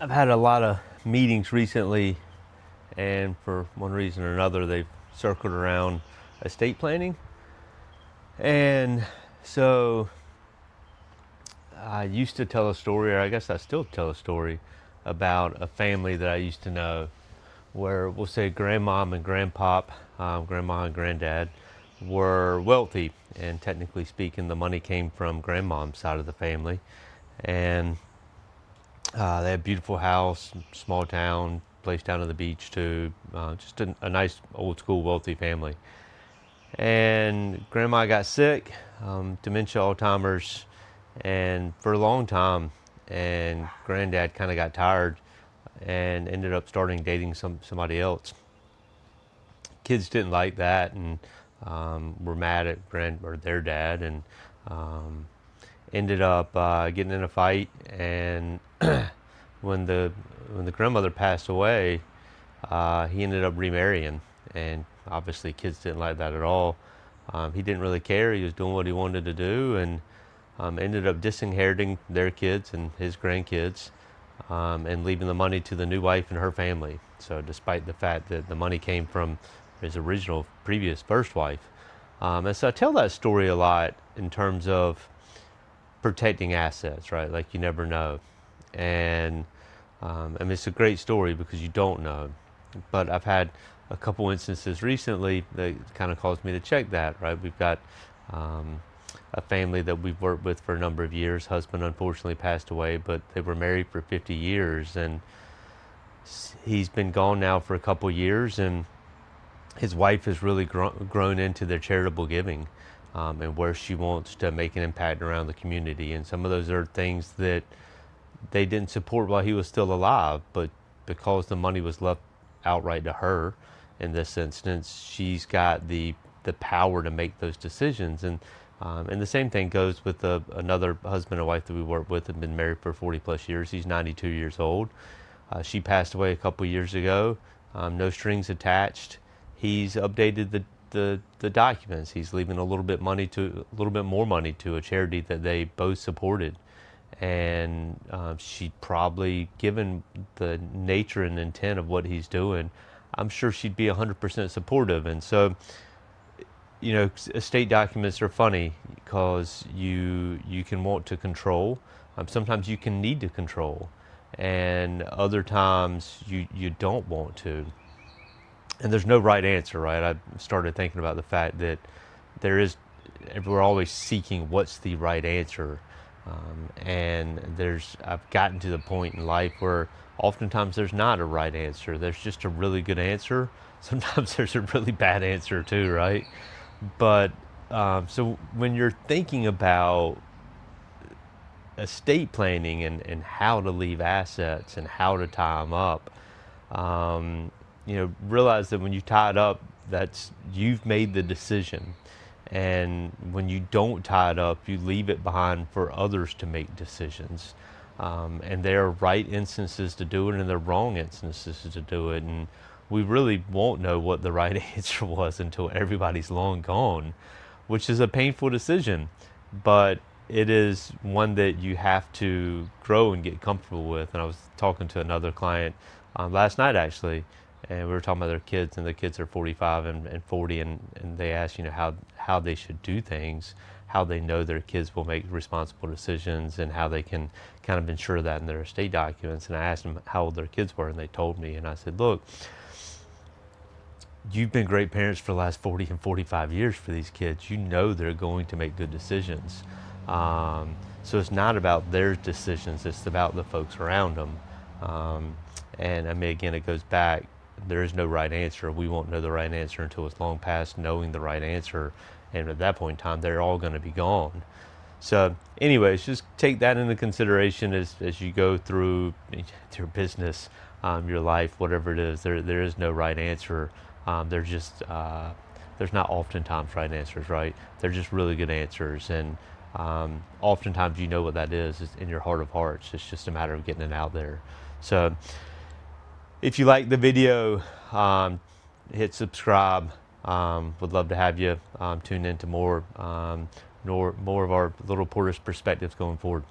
I've had a lot of meetings recently, and for one reason or another, they've circled around estate planning. And so I used to tell a story, or I guess I still tell a story, about a family that I used to know where we'll say grandmom and grandpop, grandma and granddad, were wealthy. And technically speaking, the money came from grandmom's side of the family. And they had a beautiful house, small town, place down on the beach too. Just a nice old school wealthy family. And grandma got sick, dementia, Alzheimer's, and for a long time. And granddad kind of got tired and ended up starting dating somebody else. Kids didn't like that and were mad at their dad, and um, ended up getting in a fight. And when the grandmother passed away, he ended up remarrying, and obviously kids didn't like that at all. He didn't really care. He was doing what he wanted to do, and ended up disinheriting their kids and his grandkids, and leaving the money to the new wife and her family. So despite the fact that the money came from his original previous first wife. And so I tell that story a lot in terms of protecting assets, right? Like you never know. And I mean, it's a great story because you don't know. But I've had a couple instances recently that kind of caused me to check that, right? We've got a family that we've worked with for a number of years. Husband unfortunately passed away, but they were married for 50 years, and he's been gone now for a couple years, and his wife has really grown into their charitable giving, and where she wants to make an impact around the community. And some of those are things that they didn't support while he was still alive, but because the money was left outright to her in this instance, she's got the power to make those decisions. And the same thing goes with another husband and wife that we work with and been married for 40 plus years. He's 92 years old. She passed away a couple years ago. No strings attached. He's updated the documents. He's leaving a little bit more money to a charity that they both supported. And she'd probably, given the nature and intent of what he's doing, I'm sure she'd be 100% supportive. And so, you know, estate documents are funny because you can want to control. Sometimes you can need to control, and other times you don't want to. And there's no right answer, right? I started thinking about the fact that we're always seeking what's the right answer. And I've gotten to the point in life where oftentimes there's not a right answer. There's just a really good answer. Sometimes there's a really bad answer too, right? But so when you're thinking about estate planning and how to leave assets and how to tie them up, you know, realize that when you tie it up, you've made the decision. And when you don't tie it up, you leave it behind for others to make decisions. And there are right instances to do it, and there are wrong instances to do it. And we really won't know what the right answer was until everybody's long gone, which is a painful decision. But it is one that you have to grow and get comfortable with. And I was talking to another client last night, actually, and we were talking about their kids, and the kids are 45 and 40, and they asked, you know, how they should do things, how they know their kids will make responsible decisions, and how they can kind of ensure that in their estate documents. And I asked them how old their kids were, and they told me, and I said, look, you've been great parents for the last 40 and 45 years for these kids. You know they're going to make good decisions. So it's not about their decisions, it's about the folks around them. And I mean, again, it goes back, there is no right answer. We won't know the right answer until it's long past knowing the right answer. And at that point in time, they're all going to be gone. So anyways, just take that into consideration as you go through your business, your life, whatever it is. There is no right answer. There's not oftentimes right answers, right? They're just really good answers. And oftentimes you know what that is. It's in your heart of hearts. It's just a matter of getting it out there. So if you like the video, hit subscribe. Would love to have you tune into more of our little Portus Perspectives going forward.